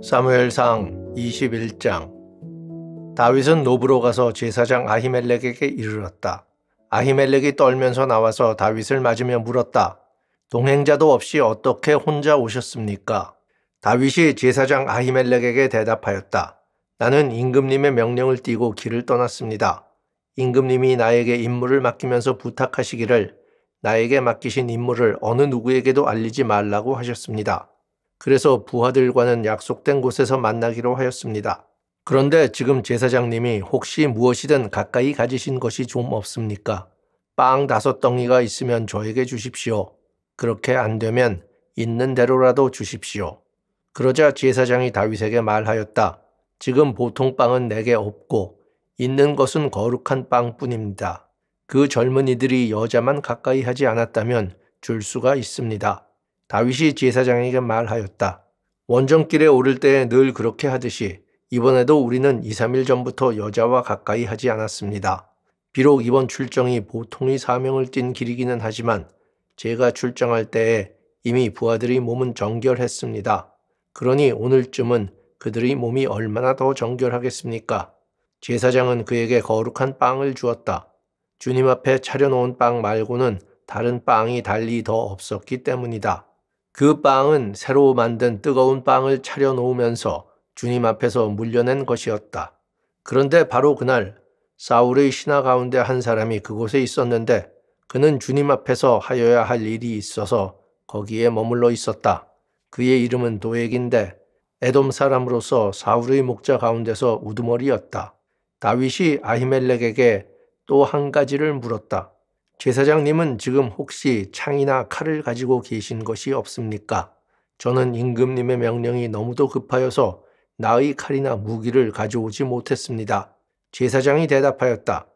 사무엘상 21장. 다윗은 노브로 가서 제사장 아히멜렉에게 이르렀다. 아히멜렉이 떨면서 나와서 다윗을 맞으며 물었다. 동행자도 없이 어떻게 혼자 오셨습니까? 다윗이 제사장 아히멜렉에게 대답하였다. 나는 임금님의 명령을 띠고 길을 떠났습니다. 임금님이 나에게 임무를 맡기면서 부탁하시기를 나에게 맡기신 임무를 어느 누구에게도 알리지 말라고 하셨습니다. 그래서 부하들과는 약속된 곳에서 만나기로 하였습니다. 그런데 지금 제사장님이 혹시 무엇이든 가까이 가지신 것이 좀 없습니까? 빵 5덩이가 있으면 저에게 주십시오. 그렇게 안 되면 있는 대로라도 주십시오. 그러자 제사장이 다윗에게 말하였다. 지금 보통 빵은 내게 없고 있는 것은 거룩한 빵뿐입니다. 그 젊은이들이 여자만 가까이 하지 않았다면 줄 수가 있습니다. 다윗이 제사장에게 말하였다. 원정길에 오를 때에 늘 그렇게 하듯이 이번에도 우리는 2, 3일 전부터 여자와 가까이 하지 않았습니다. 비록 이번 출정이 보통의 사명을 띤 길이기는 하지만 제가 출정할 때에 이미 부하들의 몸은 정결했습니다. 그러니 오늘쯤은 그들의 몸이 얼마나 더 정결하겠습니까? 제사장은 그에게 거룩한 빵을 주었다. 주님 앞에 차려놓은 빵 말고는 다른 빵이 달리 더 없었기 때문이다. 그 빵은 새로 만든 뜨거운 빵을 차려놓으면서 주님 앞에서 물려낸 것이었다. 그런데 바로 그날 사울의 신하 가운데 한 사람이 그곳에 있었는데 그는 주님 앞에서 하여야 할 일이 있어서 거기에 머물러 있었다. 그의 이름은 도액인데 에돔 사람으로서 사울의 목자 가운데서 우두머리였다. 다윗이 아히멜렉에게 또 한 가지를 물었다. 제사장님은 지금 혹시 창이나 칼을 가지고 계신 것이 없습니까? 저는 임금님의 명령이 너무도 급하여서 나의 칼이나 무기를 가져오지 못했습니다. 제사장이 대답하였다.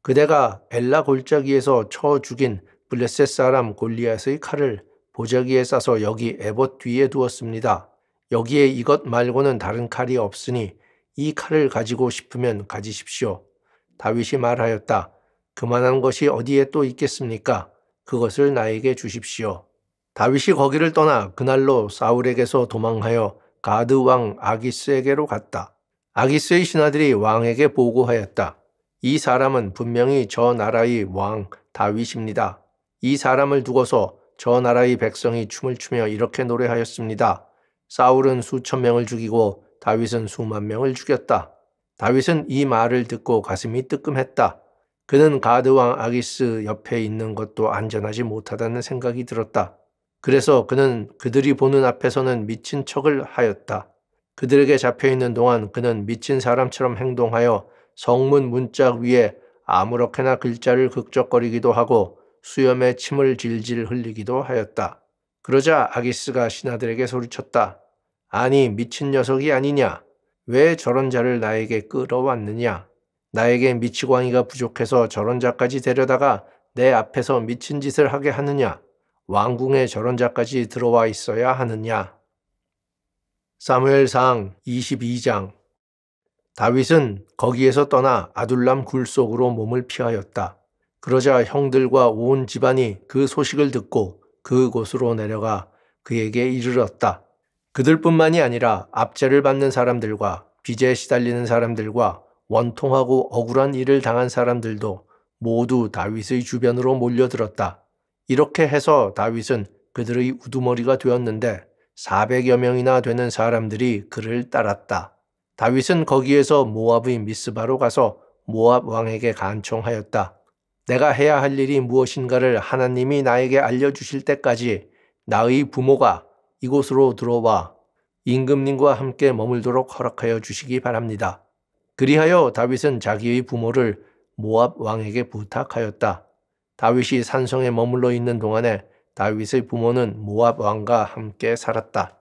그대가 엘라 골짜기에서 쳐 죽인 블레셋 사람 골리앗의 칼을 보자기에 싸서 여기 에봇 뒤에 두었습니다. 여기에 이것 말고는 다른 칼이 없으니 이 칼을 가지고 싶으면 가지십시오. 다윗이 말하였다. 그만한 것이 어디에 또 있겠습니까? 그것을 나에게 주십시오. 다윗이 거기를 떠나 그날로 사울에게서 도망하여 가드 왕 아기스에게로 갔다. 아기스의 신하들이 왕에게 보고하였다. 이 사람은 분명히 저 나라의 왕 다윗입니다. 이 사람을 두고서 저 나라의 백성이 춤을 추며 이렇게 노래하였습니다. 사울은 수천 명을 죽이고 다윗은 수만 명을 죽였다. 다윗은 이 말을 듣고 가슴이 뜨끔했다. 그는 가드왕 아기스 옆에 있는 것도 안전하지 못하다는 생각이 들었다. 그래서 그는 그들이 보는 앞에서는 미친 척을 하였다. 그들에게 잡혀있는 동안 그는 미친 사람처럼 행동하여 성문 문짝 위에 아무렇게나 글자를 극적거리기도 하고 수염에 침을 질질 흘리기도 하였다. 그러자 아기스가 신하들에게 소리쳤다. 아니 미친 녀석이 아니냐? 왜 저런 자를 나에게 끌어왔느냐? 나에게 미치광이가 부족해서 저런 자까지 데려다가 내 앞에서 미친 짓을 하게 하느냐? 왕궁에 저런 자까지 들어와 있어야 하느냐? 사무엘상 22장. 다윗은 거기에서 떠나 아둘람 굴 속으로 몸을 피하였다. 그러자 형들과 온 집안이 그 소식을 듣고 그곳으로 내려가 그에게 이르렀다. 그들뿐만이 아니라 압제를 받는 사람들과 빚에 시달리는 사람들과 원통하고 억울한 일을 당한 사람들도 모두 다윗의 주변으로 몰려들었다. 이렇게 해서 다윗은 그들의 우두머리가 되었는데 400여 명이나 되는 사람들이 그를 따랐다. 다윗은 거기에서 모압의 미스바로 가서 모압 왕에게 간청하였다. 내가 해야 할 일이 무엇인가를 하나님이 나에게 알려주실 때까지 나의 부모가 이곳으로 들어와 임금님과 함께 머물도록 허락하여 주시기 바랍니다. 그리하여 다윗은 자기의 부모를 모압 왕에게 부탁하였다. 다윗이 산성에 머물러 있는 동안에 다윗의 부모는 모압 왕과 함께 살았다.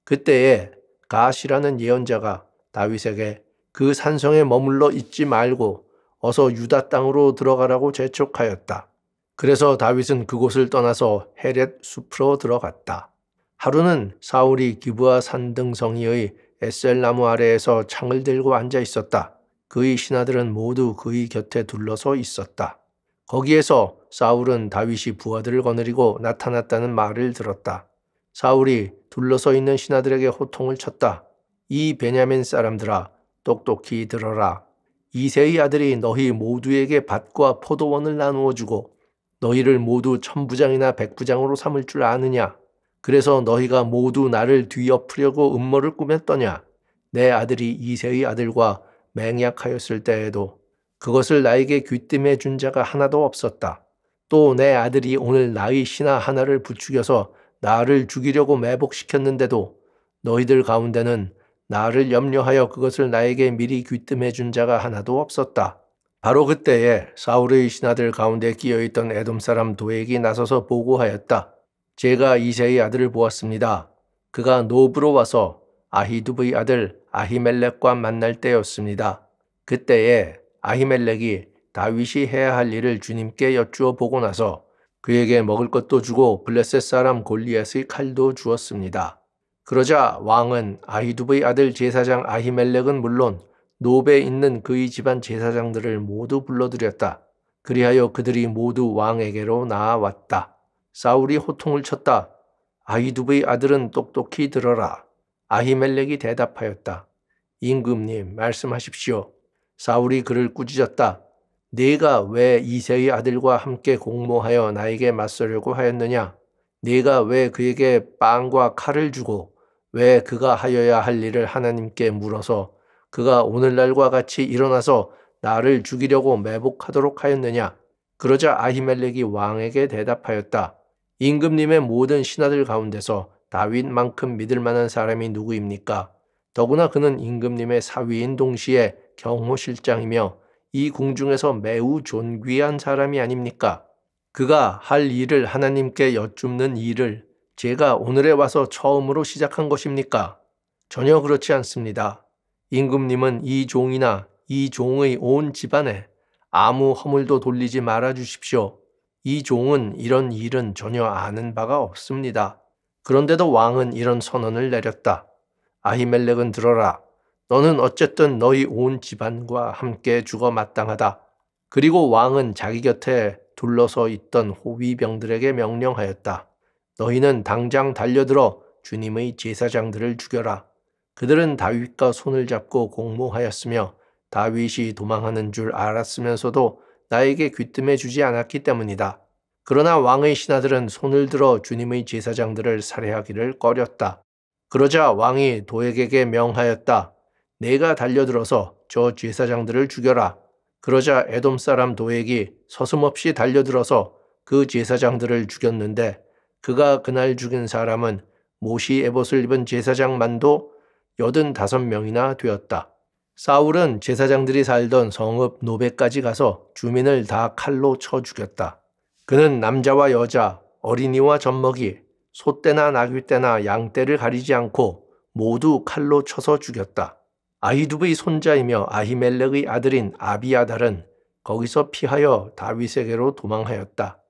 그때에 갓이라는 예언자가 다윗에게 그 산성에 머물러 있지 말고 어서 유다 땅으로 들어가라고 재촉하였다. 그래서 다윗은 그곳을 떠나서 헤렛 숲으로 들어갔다. 하루는 사울이 기브아 산등성이의 에셀나무 아래에서 창을 들고 앉아 있었다. 그의 신하들은 모두 그의 곁에 둘러서 있었다. 거기에서 사울은 다윗이 부하들을 거느리고 나타났다는 말을 들었다. 사울이 둘러서 있는 신하들에게 호통을 쳤다. 이 베냐민 사람들아, 똑똑히 들어라. 이새의 아들이 너희 모두에게 밭과 포도원을 나누어 주고 너희를 모두 천부장이나 백부장으로 삼을 줄 아느냐? 그래서 너희가 모두 나를 뒤엎으려고 음모를 꾸몄더냐? 내 아들이 이새의 아들과 맹약하였을 때에도 그것을 나에게 귀띔해 준 자가 하나도 없었다. 또 내 아들이 오늘 나의 신하 하나를 부추겨서 나를 죽이려고 매복시켰는데도 너희들 가운데는 나를 염려하여 그것을 나에게 미리 귀뜸해 준 자가 하나도 없었다. 바로 그때에 사울의 신하들 가운데 끼어있던 에돔 사람 도액이 나서서 보고하였다. 제가 이새의 아들을 보았습니다. 그가 노브로 와서 아히두브의 아들 아히멜렉과 만날 때였습니다. 그때에 아히멜렉이 다윗이 해야 할 일을 주님께 여쭈어 보고 나서 그에게 먹을 것도 주고 블레셋 사람 골리앗의 칼도 주었습니다. 그러자 왕은 아히두브의 아들 제사장 아히멜렉은 물론 노베에 있는 그의 집안 제사장들을 모두 불러들였다. 그리하여 그들이 모두 왕에게로 나아왔다. 사울이 호통을 쳤다. 아히두브의 아들은 똑똑히 들어라. 아히멜렉이 대답하였다. 임금님 말씀하십시오. 사울이 그를 꾸짖었다. 네가 왜 이새의 아들과 함께 공모하여 나에게 맞서려고 하였느냐? 네가 왜 그에게 빵과 칼을 주고 왜 그가 하여야 할 일을 하나님께 물어서 그가 오늘날과 같이 일어나서 나를 죽이려고 매복하도록 하였느냐? 그러자 아히멜렉이 왕에게 대답하였다. 임금님의 모든 신하들 가운데서 다윗만큼 믿을 만한 사람이 누구입니까? 더구나 그는 임금님의 사위인 동시에 경호실장이며 이 궁중에서 매우 존귀한 사람이 아닙니까? 그가 할 일을 하나님께 여쭙는 일을 제가 오늘에 와서 처음으로 시작한 것입니까? 전혀 그렇지 않습니다. 임금님은 이 종이나 이 종의 온 집안에 아무 허물도 돌리지 말아 주십시오. 이 종은 이런 일은 전혀 아는 바가 없습니다. 그런데도 왕은 이런 선언을 내렸다. 아히멜렉은 들어라. 너는 어쨌든 너희 온 집안과 함께 죽어 마땅하다. 그리고 왕은 자기 곁에 둘러서 있던 호위병들에게 명령하였다. 너희는 당장 달려들어 주님의 제사장들을 죽여라. 그들은 다윗과 손을 잡고 공모하였으며 다윗이 도망하는 줄 알았으면서도 나에게 귀뜸해 주지 않았기 때문이다. 그러나 왕의 신하들은 손을 들어 주님의 제사장들을 살해하기를 꺼렸다. 그러자 왕이 도액에게 명하였다. 내가 달려들어서 저 제사장들을 죽여라. 그러자 에돔 사람 도액이 서슴없이 달려들어서 그 제사장들을 죽였는데 그가 그날 죽인 사람은 모시 에봇을 입은 제사장만도 85명이나 되었다. 사울은 제사장들이 살던 성읍 노베까지 가서 주민을 다 칼로 쳐 죽였다. 그는 남자와 여자, 어린이와 젖먹이, 소떼나 나귀떼나 양떼를 가리지 않고 모두 칼로 쳐서 죽였다. 아히두브의 손자이며 아히멜렉의 아들인 아비아달은 거기서 피하여 다윗에게로 도망하였다.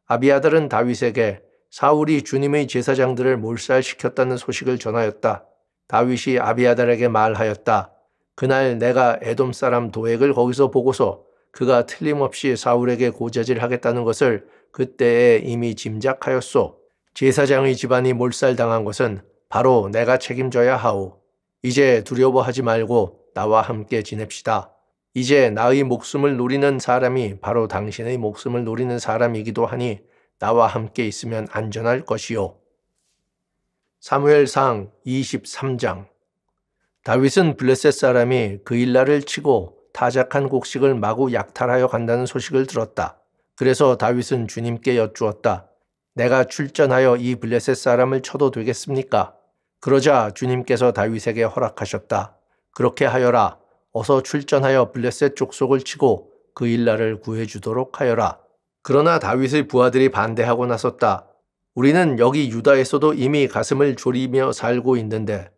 아비아달은 다윗에게 사울이 주님의 제사장들을 몰살시켰다는 소식을 전하였다. 다윗이 아비아달에게 말하였다. 그날 내가 에돔 사람 도액을 거기서 보고서 그가 틀림없이 사울에게 고자질하겠다는 것을 그때에 이미 짐작하였소. 제사장의 집안이 몰살당한 것은 바로 내가 책임져야 하오. 이제 두려워하지 말고 나와 함께 지냅시다. 이제 나의 목숨을 노리는 사람이 바로 당신의 목숨을 노리는 사람이기도 하니 나와 함께 있으면 안전할 것이요. 사무엘상 23장. 다윗은 블레셋 사람이 그일라를 치고 타작한 곡식을 마구 약탈하여 간다는 소식을 들었다. 그래서 다윗은 주님께 여쭈었다. 내가 출전하여 이 블레셋 사람을 쳐도 되겠습니까? 그러자 주님께서 다윗에게 허락하셨다. 그렇게 하여라. 어서 출전하여 블레셋 족속을 치고 그일라를 구해주도록 하여라. 그러나 다윗의 부하들이 반대하고 나섰다. 우리는 여기 유다에서도 이미 가슴을 졸이며 살고 있는데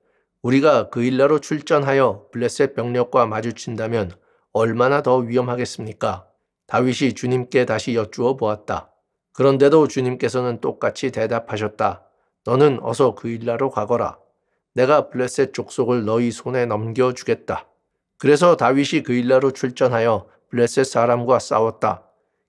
우리가 그일라로 출전하여 블레셋 병력과 마주친다면 얼마나 더 위험하겠습니까? 다윗이 주님께 다시 여쭈어 보았다. 그런데도 주님께서는 똑같이 대답하셨다. 너는 어서 그일라로 가거라. 내가 블레셋 족속을 너희 손에 넘겨주겠다. 그래서 다윗이 그일라로 출전하여 블레셋 사람과 싸웠다.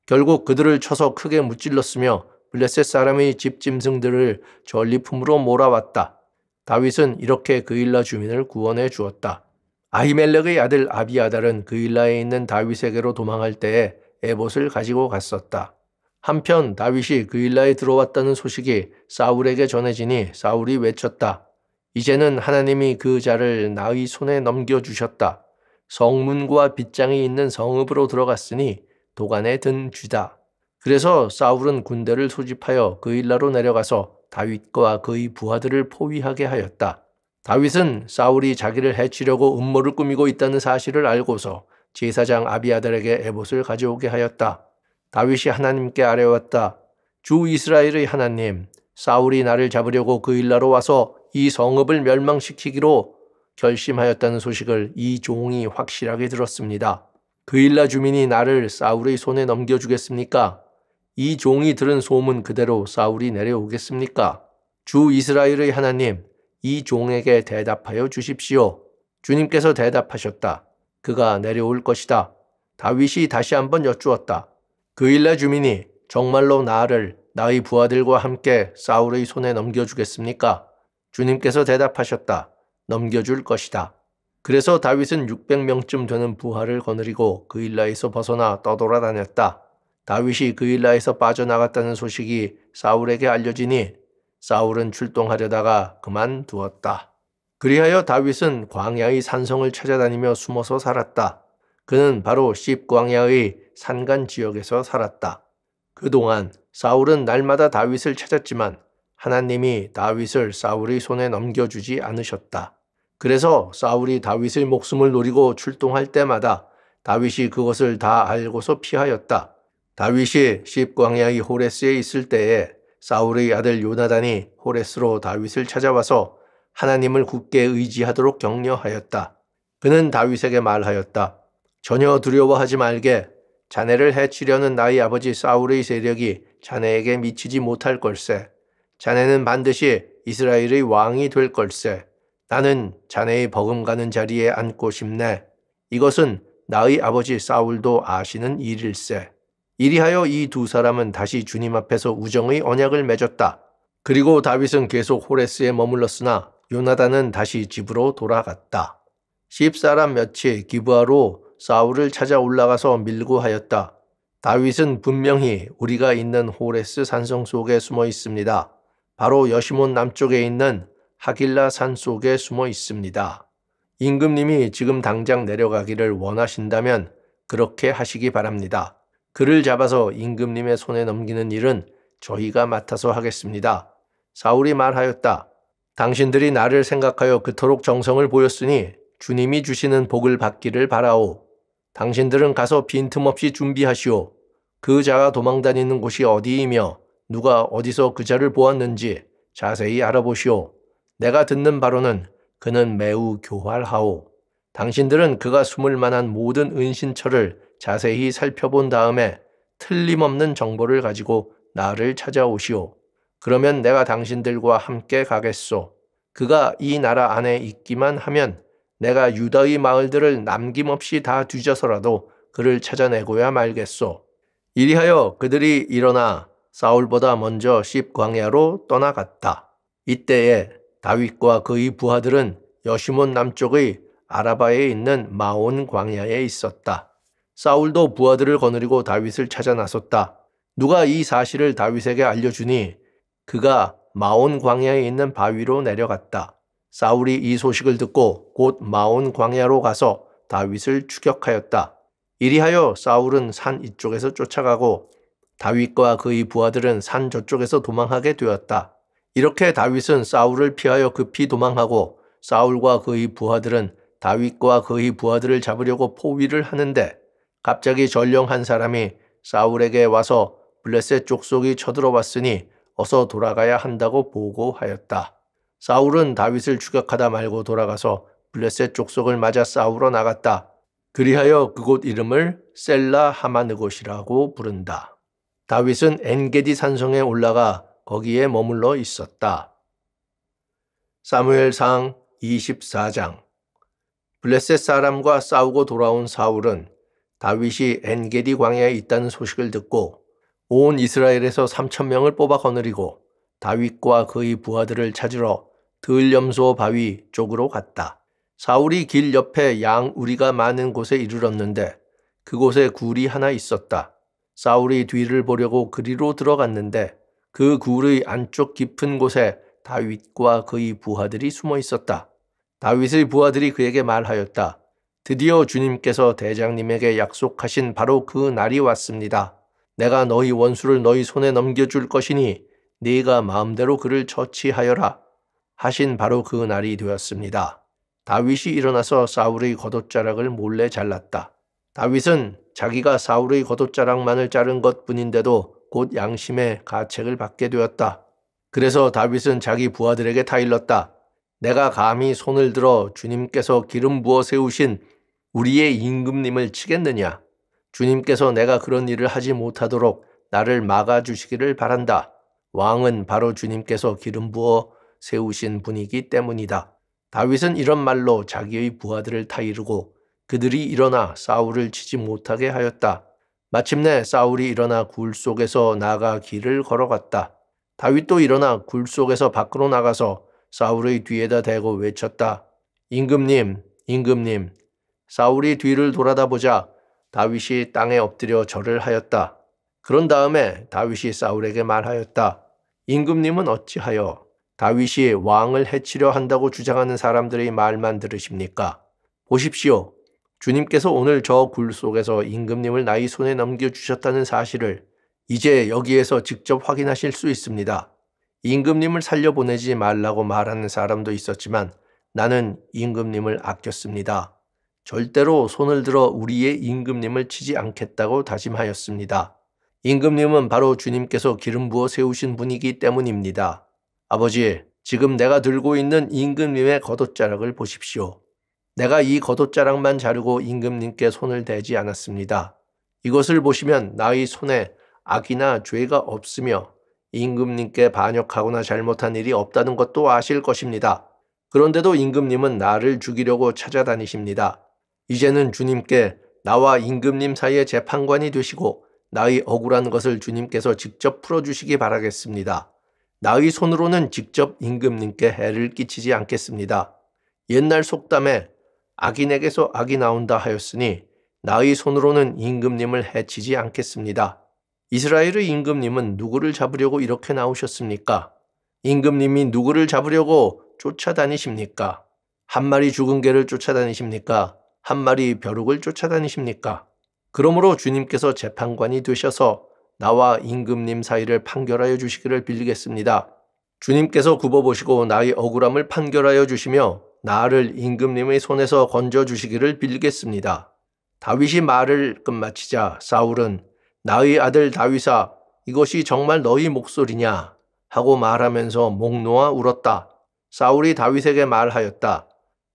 결국 그들을 쳐서 크게 무찔렀으며 블레셋 사람의 집 짐승들을 전리품으로 몰아왔다. 다윗은 이렇게 그일라 주민을 구원해 주었다. 아히멜렉의 아들 아비아달은 그일라에 있는 다윗에게로 도망할 때에 에봇을 가지고 갔었다. 한편 다윗이 그일라에 들어왔다는 소식이 사울에게 전해지니 사울이 외쳤다. 이제는 하나님이 그 자를 나의 손에 넘겨주셨다. 성문과 빗장이 있는 성읍으로 들어갔으니 도간에 든 쥐다. 그래서 사울은 군대를 소집하여 그일라로 내려가서 다윗과 그의 부하들을 포위하게 하였다. 다윗은 사울이 자기를 해치려고 음모를 꾸미고 있다는 사실을 알고서 제사장 아비아달에게 에봇을 가져오게 하였다. 다윗이 하나님께 아뢰었다. 주 이스라엘의 하나님, 사울이 나를 잡으려고 그일라로 와서 이 성읍을 멸망시키기로 결심하였다는 소식을 이 종이 확실하게 들었습니다. 그일라 주민이 나를 사울의 손에 넘겨주겠습니까? 이 종이 들은 소문 그대로 사울이 내려오겠습니까? 주 이스라엘의 하나님, 이 종에게 대답하여 주십시오. 주님께서 대답하셨다. 그가 내려올 것이다. 다윗이 다시 한번 여쭈었다. 그일라 주민이 정말로 나를 나의 부하들과 함께 사울의 손에 넘겨주겠습니까? 주님께서 대답하셨다. 넘겨줄 것이다. 그래서 다윗은 600명쯤 되는 부하를 거느리고 그일라에서 벗어나 떠돌아다녔다. 다윗이 그일라에서 빠져나갔다는 소식이 사울에게 알려지니 사울은 출동하려다가 그만두었다. 그리하여 다윗은 광야의 산성을 찾아다니며 숨어서 살았다. 그는 바로 십 광야의 산간 지역에서 살았다. 그동안 사울은 날마다 다윗을 찾았지만 하나님이 다윗을 사울의 손에 넘겨주지 않으셨다. 그래서 사울이 다윗의 목숨을 노리고 출동할 때마다 다윗이 그것을 다 알고서 피하였다. 다윗이 십광야의 호레스에 있을 때에 사울의 아들 요나단이 호레스로 다윗을 찾아와서 하나님을 굳게 의지하도록 격려하였다. 그는 다윗에게 말하였다. 전혀 두려워하지 말게. 자네를 해치려는 나의 아버지 사울의 세력이 자네에게 미치지 못할 걸세. 자네는 반드시 이스라엘의 왕이 될 걸세. 나는 자네의 버금가는 자리에 앉고 싶네. 이것은 나의 아버지 사울도 아시는 일일세. 이리하여 이 두 사람은 다시 주님 앞에서 우정의 언약을 맺었다. 그리고 다윗은 계속 호레스에 머물렀으나 요나단은 다시 집으로 돌아갔다. 10사람 몇이 기브아로 사울을 찾아 올라가서 밀고 하였다. 다윗은 분명히 우리가 있는 호레스 산성 속에 숨어 있습니다. 바로 여시몬 남쪽에 있는 하길라 산 속에 숨어 있습니다. 임금님이 지금 당장 내려가기를 원하신다면 그렇게 하시기 바랍니다. 그를 잡아서 임금님의 손에 넘기는 일은 저희가 맡아서 하겠습니다. 사울이 말하였다. 당신들이 나를 생각하여 그토록 정성을 보였으니 주님이 주시는 복을 받기를 바라오. 당신들은 가서 빈틈없이 준비하시오. 그 자가 도망다니는 곳이 어디이며 누가 어디서 그 자를 보았는지 자세히 알아보시오. 내가 듣는 바로는 그는 매우 교활하오. 당신들은 그가 숨을 만한 모든 은신처를 자세히 살펴본 다음에 틀림없는 정보를 가지고 나를 찾아오시오. 그러면 내가 당신들과 함께 가겠소. 그가 이 나라 안에 있기만 하면 내가 유다의 마을들을 남김없이 다 뒤져서라도 그를 찾아내고야 말겠소. 이리하여 그들이 일어나 사울보다 먼저 십광야로 떠나갔다. 이때에 다윗과 그의 부하들은 여시몬 남쪽의 아라바에 있는 마온 광야에 있었다. 사울도 부하들을 거느리고 다윗을 찾아 나섰다. 누가 이 사실을 다윗에게 알려주니 그가 마온 광야에 있는 바위로 내려갔다. 사울이 이 소식을 듣고 곧 마온 광야로 가서 다윗을 추격하였다. 이리하여 사울은 산 이쪽에서 쫓아가고 다윗과 그의 부하들은 산 저쪽에서 도망하게 되었다. 이렇게 다윗은 사울을 피하여 급히 도망하고 사울과 그의 부하들은 다윗과 그의 부하들을 잡으려고 포위를 하는데 갑자기 전령 한 사람이 사울에게 와서 블레셋 족속이 쳐들어왔으니 어서 돌아가야 한다고 보고하였다. 사울은 다윗을 추격하다 말고 돌아가서 블레셋 족속을 맞아 싸우러 나갔다. 그리하여 그곳 이름을 셀라 하마느곳이라고 부른다. 다윗은 엔게디 산성에 올라가 거기에 머물러 있었다. 사무엘상 24장. 블레셋 사람과 싸우고 돌아온 사울은 다윗이 엔게디 광야에 있다는 소식을 듣고 온 이스라엘에서 3,000명을 뽑아 거느리고 다윗과 그의 부하들을 찾으러 들염소 바위 쪽으로 갔다. 사울이 길 옆에 양 우리가 많은 곳에 이르렀는데 그곳에 굴이 하나 있었다. 사울이 뒤를 보려고 그리로 들어갔는데 그 굴의 안쪽 깊은 곳에 다윗과 그의 부하들이 숨어 있었다. 다윗의 부하들이 그에게 말하였다. 드디어 주님께서 대장님에게 약속하신 바로 그 날이 왔습니다. 내가 너희 원수를 너희 손에 넘겨줄 것이니 네가 마음대로 그를 처치하여라 하신 바로 그 날이 되었습니다. 다윗이 일어나서 사울의 겉옷자락을 몰래 잘랐다. 다윗은 자기가 사울의 겉옷자락만을 자른 것뿐인데도 곧 양심의 가책을 받게 되었다. 그래서 다윗은 자기 부하들에게 타일렀다. 내가 감히 손을 들어 주님께서 기름 부어 세우신 우리의 임금님을 치겠느냐? 주님께서 내가 그런 일을 하지 못하도록 나를 막아주시기를 바란다. 왕은 바로 주님께서 기름 부어 세우신 분이기 때문이다. 다윗은 이런 말로 자기의 부하들을 타이르고 그들이 일어나 사울을 치지 못하게 하였다. 마침내 사울이 일어나 굴 속에서 나가 길을 걸어갔다. 다윗도 일어나 굴 속에서 밖으로 나가서 사울의 뒤에다 대고 외쳤다. 임금님, 임금님. 사울이 뒤를 돌아다 보자 다윗이 땅에 엎드려 절을 하였다. 그런 다음에 다윗이 사울에게 말하였다. 임금님은 어찌하여 다윗이 왕을 해치려 한다고 주장하는 사람들의 말만 들으십니까? 보십시오. 주님께서 오늘 저 굴 속에서 임금님을 나의 손에 넘겨주셨다는 사실을 이제 여기에서 직접 확인하실 수 있습니다. 임금님을 살려보내지 말라고 말하는 사람도 있었지만 나는 임금님을 아꼈습니다. 절대로 손을 들어 우리의 임금님을 치지 않겠다고 다짐하였습니다. 임금님은 바로 주님께서 기름 부어 세우신 분이기 때문입니다. 아버지, 지금 내가 들고 있는 임금님의 겉옷자락을 보십시오. 내가 이 겉옷자락만 자르고 임금님께 손을 대지 않았습니다. 이것을 보시면 나의 손에 악이나 죄가 없으며 임금님께 반역하거나 잘못한 일이 없다는 것도 아실 것입니다. 그런데도 임금님은 나를 죽이려고 찾아다니십니다. 이제는 주님께 나와 임금님 사이의 재판관이 되시고 나의 억울한 것을 주님께서 직접 풀어주시기 바라겠습니다. 나의 손으로는 직접 임금님께 해를 끼치지 않겠습니다. 옛날 속담에 악인에게서 악이 나온다 하였으니 나의 손으로는 임금님을 해치지 않겠습니다. 이스라엘의 임금님은 누구를 잡으려고 이렇게 나오셨습니까? 임금님이 누구를 잡으려고 쫓아다니십니까? 한 마리 죽은 개를 쫓아다니십니까? 한 마리 벼룩을 쫓아다니십니까? 그러므로 주님께서 재판관이 되셔서 나와 임금님 사이를 판결하여 주시기를 빌리겠습니다. 주님께서 굽어보시고 나의 억울함을 판결하여 주시며 나를 임금님의 손에서 건져주시기를 빌겠습니다. 다윗이 말을 끝마치자 사울은 나의 아들 다윗아, 이것이 정말 너희 목소리냐? 하고 말하면서 목 놓아 울었다. 사울이 다윗에게 말하였다.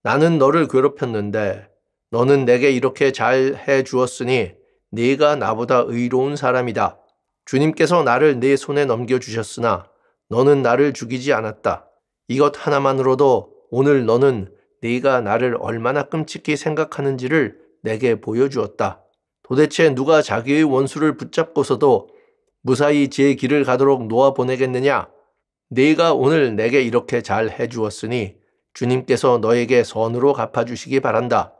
나는 너를 괴롭혔는데 너는 내게 이렇게 잘 해주었으니 네가 나보다 의로운 사람이다. 주님께서 나를 네 손에 넘겨주셨으나 너는 나를 죽이지 않았다. 이것 하나만으로도 오늘 너는 네가 나를 얼마나 끔찍히 생각하는지를 내게 보여주었다. 도대체 누가 자기의 원수를 붙잡고서도 무사히 제 길을 가도록 놓아보내겠느냐? 네가 오늘 내게 이렇게 잘 해주었으니 주님께서 너에게 선으로 갚아주시기 바란다.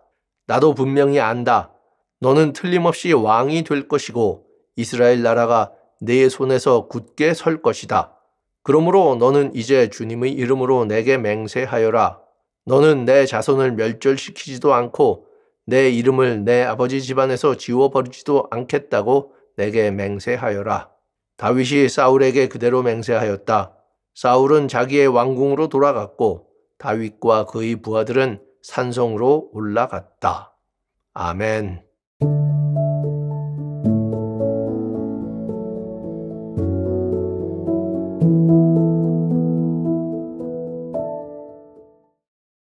나도 분명히 안다. 너는 틀림없이 왕이 될 것이고 이스라엘 나라가 네 손에서 굳게 설 것이다. 그러므로 너는 이제 주님의 이름으로 내게 맹세하여라. 너는 내 자손을 멸절시키지도 않고 내 이름을 내 아버지 집안에서 지워버리지도 않겠다고 내게 맹세하여라. 다윗이 사울에게 그대로 맹세하였다. 사울은 자기의 왕궁으로 돌아갔고 다윗과 그의 부하들은 산성으로 올라갔다. 아멘.